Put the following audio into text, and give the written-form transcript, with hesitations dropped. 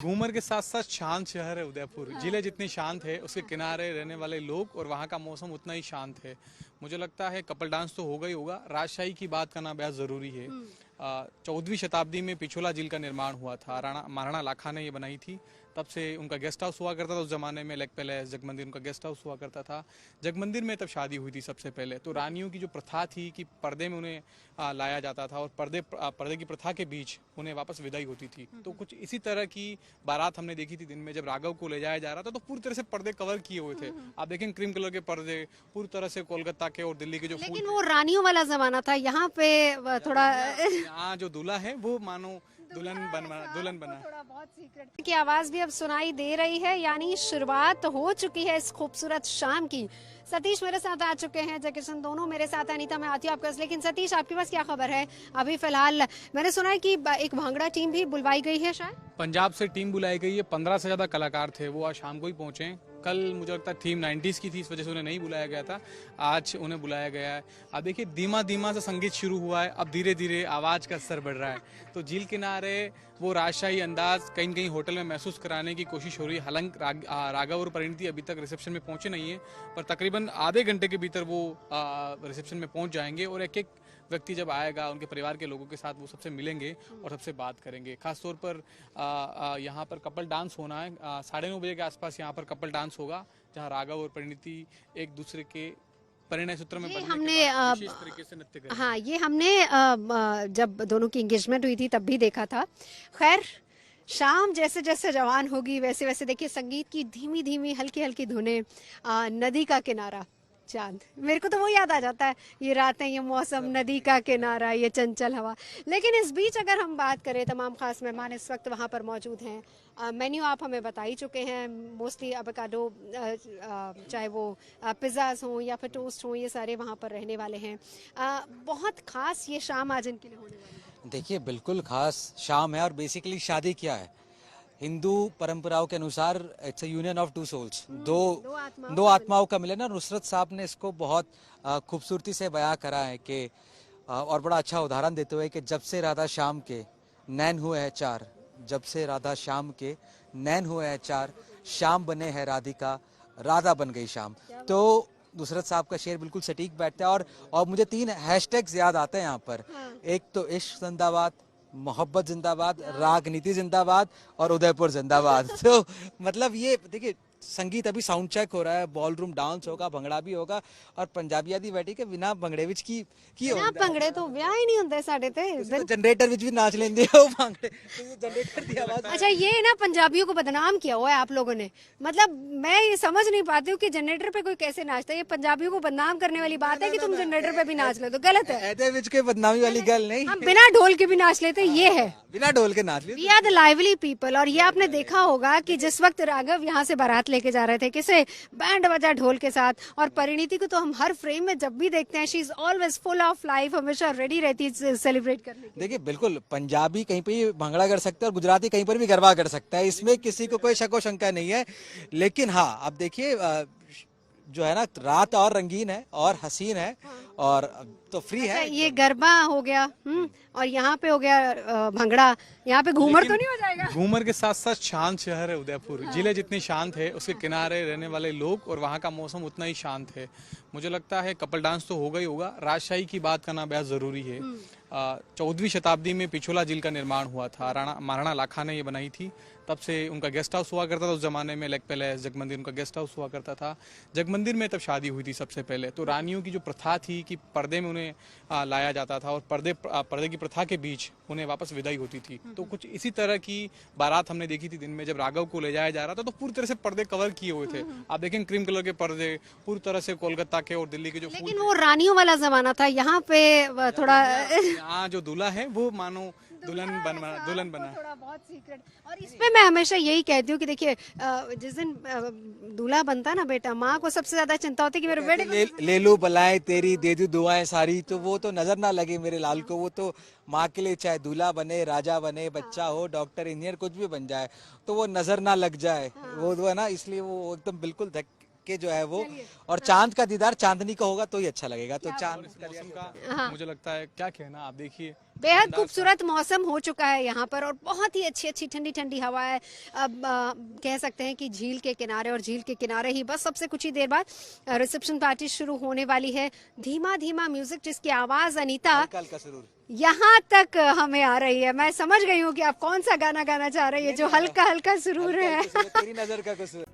घूमर के साथ साथ शांत शहर है उदयपुर। जिले जितनी शांत है, उसके किनारे रहने वाले लोग और वहाँ का मौसम उतना ही शांत है। मुझे लगता है कपल डांस तो होगा ही होगा। राजशाही की बात करना बेहद जरूरी है। 14वीं शताब्दी में पिछोला झील का निर्माण हुआ था। राणा महाराणा लाखा ने ये बनाई थी। तब से उनका गेस्ट हाउस हुआ करता था उस जमाने में। लेक पैलेस, जगमंदिर उनका गेस्ट हाउस हुआ करता था। जगमंदिर में तब शादी हुई थी सबसे पहले। तो रानियों की जो प्रथा थी कि पर्दे में उन्हें लाया जाता था और पर्दे की प्रथा के बीच उन्हें वापस विदाई होती थी। तो कुछ इसी तरह की बारात हमने देखी थी दिन में, जब राघव को ले जाया जा रहा था तो पूरी तरह से पर्दे कवर किए हुए थे। आप देखें क्रीम कलर के पर्दे पूरी तरह से कोलकाता के और दिल्ली के जो लेकिन वो रानियों वाला जमाना था। यहाँ पे थोड़ा यहाँ जो दूल्हा है वो मानो दुल्हन बना। थोड़ा बहुत सीक्रेट की आवाज भी अब सुनाई दे रही है, यानी शुरुआत हो चुकी है इस खूबसूरत शाम की। सतीश मेरे साथ आ चुके हैं, जय किशन दोनों मेरे साथ। अनीता मैं आती हूँ आपके पास। लेकिन सतीश, आपके पास क्या खबर है अभी फिलहाल? मैंने सुना है कि एक भांगड़ा टीम भी बुलवाई गई है शायद। पंजाब से टीम बुलाई गई है। 15 से ज्यादा कलाकार थे, वो आज शाम को ही पहुंचे। कल मुझे लगता है थीम 90s की थी, इस वजह से उन्हें नहीं बुलाया गया था। आज उन्हें बुलाया गया है। अब देखिए धीमा धीमा से संगीत शुरू हुआ है, अब धीरे धीरे आवाज का स्तर बढ़ रहा है। तो झील किनारे वो राजशाही अंदाज कहीं कहीं होटल में महसूस कराने की कोशिश हो रही है। हालांकि राघव और परिणीति अभी तक रिसेप्शन में पहुंचे नहीं है, पर तकरीबन आधे घंटे के भीतर वो रिसेप्शन में पहुंच जाएंगे। और एक एक व्यक्ति जब आएगा, उनके परिवार के लोगों के साथ वो सबसे मिलेंगे और सबसे बात करेंगे। खासतौर पर यहाँ पर कपल डांस होना है। 9:30 बजे के आसपास यहाँ पर कपल डांस होगा, जहाँ राघव और परिणीति एक दूसरे के परिणय सूत्र में बंधने के बाद विशेष तरीके से नृत्य करेंगे। हाँ, ये हमने जब दोनों की एंगेजमेंट हुई थी तब भी देखा था। खैर, शाम जैसे जैसे जवान होगी वैसे वैसे देखिए संगीत की धीमी धीमी हल्की हल्की धुनें, नदी का किनारा, चांद, मेरे को तो वो याद आ जाता है। ये रातें, ये मौसम, नदी का किनारा, ये चंचल हवा। लेकिन इस बीच अगर हम बात करें, तमाम खास मेहमान इस वक्त वहाँ पर मौजूद हैं। मेन्यू आप हमें बता ही चुके हैं। मोस्टली एवोकाडो, चाहे वो पिज़्ज़ाज हों या फिर टोस्ट हों, ये सारे वहाँ पर रहने वाले हैं। बहुत खास ये शाम आज इनके लिए होने वाली है। देखिए बिल्कुल खास शाम है। और बेसिकली शादी क्या है, हिंदू परंपराओं के अनुसार it's a union of two souls, दो आत्माओं का मिलन। और नुसरत साहब ने इसको बहुत खूबसूरती से बयां करा है कि और बड़ा अच्छा उदाहरण देते हुए कि जब से राधा श्याम के नैन हुए हैं चार, जब से राधा श्याम के नैन हुए हैं चार, श्याम बने हैं राधिका, राधा बन गई श्याम। तो नुसरत साहब का शेर बिल्कुल सटीक बैठता है। और मुझे 3 हैशटैग्स याद आते हैं यहाँ पर। एक तो इश्क जिंदाबाद, मोहब्बत जिंदाबाद, रागनीति जिंदाबाद और उदयपुर जिंदाबाद। तो मतलब ये देखिए संगीत अभी साउंड चेक हो रहा है, बॉल रूम डांस होगा, भंगड़ा भी होगा। और पंजाबी आदि बैठी के बिना भंगड़े विच की बिना भंगड़े तो ब्याह ही नहीं होंगे साडे ते। जनरेटर विच भी नाच लेंदे हो भंगड़े, जनरेटर दी आवाज। अच्छा, ये ना पंजाबियों को बदनाम किया हुआ है आप लोगों ने। मतलब मैं ये समझ नहीं पाती हूँ कि जनरेटर पे कोई कैसे नाचता है। ये पंजाबियों को बदनाम करने वाली बात है कि तुम जनरेटर पे भी नाच ले, तो गलत है। ऐसे विच के बदनामी वाली गल नहीं। हम बिना ढोल के भी नाच लेते, ये है। बिना ढोल के नाच we are the lively people. और ये आपने देखा होगा कि जिस वक्त राघव यहाँ से बारात लेके जा रहे थे, किसे बैंड बजा ढोल के साथ, और परिणीति को तो हम हर फ्रेम में जब भी देखते हैं, she is always full of life, हमेशा रेडी रहती है सेलिब्रेट करने के। देखिए बिल्कुल पंजाबी कहीं पे भी भंगड़ा कर सकता है और गुजराती कहीं पर भी गरबा कर सकता है, इसमें किसी को कोई शको शंका नहीं है। लेकिन हाँ, अब देखिए जो है ना, रात और रंगीन है और हसीन है और तो फ्री अच्छा, है। ये गरबा हो गया, और यहाँ पे हो गया भंगड़ा। यहाँ पे घूमर तो नहीं हो जाएगा? घूमर के साथ साथ शांत शहर है उदयपुर। जिले जितनी शांत है, उसके किनारे रहने वाले लोग और वहाँ का मौसम उतना ही शांत है। मुझे लगता है कपल डांस तो होगा ही होगा। राजशाही की बात करना बेहद जरूरी है। 14वीं शताब्दी में पिछोला झील का निर्माण हुआ था। महाराणा लाखा ने ये बनाई थी। तब से उनका गेस्ट हाउस हुआ करता था उस जमाने में। लेक पैलेस, जगमंदिर उनका गेस्ट हाउस हुआ करता था। जगमंदिर में तब शादी हुई थी सबसे पहले। तो रानियों की जो प्रथा थी कि पर्दे में उन्हें लाया जाता था और पर्दे की प्रथा के बीच उन्हें वापस विदाई होती थी। तो कुछ इसी तरह की बारात हमने देखी थी दिन में, जब राघव को ले जाया जा रहा था तो पूरी तरह से पर्दे कवर किए हुए थे। आप देखें क्रीम कलर के पर्दे पूरी तरह से कोलकाता के और दिल्ली के जो लेकिन वो रानियों वाला जमाना था। यहाँ पे थोड़ा यहाँ जो दूल्हा है वो मानो दुल्हन बना। थोड़ा बहुत सीक्रेट। और इस पे मैं हमेशा यही कहती हूँ कि देखिए जिस दिन दूल्हा बनता ना बेटा, माँ को सबसे ज्यादा चिंता होती है कि मेरे बेटे को ले लूं बलाएं तेरी, दे दूं दुआएं सारी। तो वो तो नजर ना लगे मेरे लाल को। वो तो माँ के लिए चाहे दूल्हा बने, राजा बने, बच्चा हो, डॉक्टर, इंजीनियर, कुछ भी बन जाए, तो वो नजर ना लग जाए। वो है ना, इसलिए वो एकदम बिल्कुल के जो है वो, और चांद का दीदार चांदनी का होगा तो ही अच्छा लगेगा। तो चांद मौसम का मुझे लगता है क्या कहना, आप देखिए बेहद खूबसूरत मौसम हो चुका है यहाँ पर और बहुत ही अच्छी अच्छी ठंडी ठंडी हवा है। अब कह सकते हैं कि झील के किनारे, और झील के किनारे ही बस सबसे कुछ ही देर बाद रिसेप्शन पार्टी शुरू होने वाली है। धीमा धीमा म्यूजिक जिसकी आवाज अनीता कल का सुरूर। यहाँ तक हमें आ रही है। मैं समझ गई हूँ कि आप कौन सा गाना गाना चाह रही है जो हल्का हल्का सुरूर है। तेरी नजर का कसूर।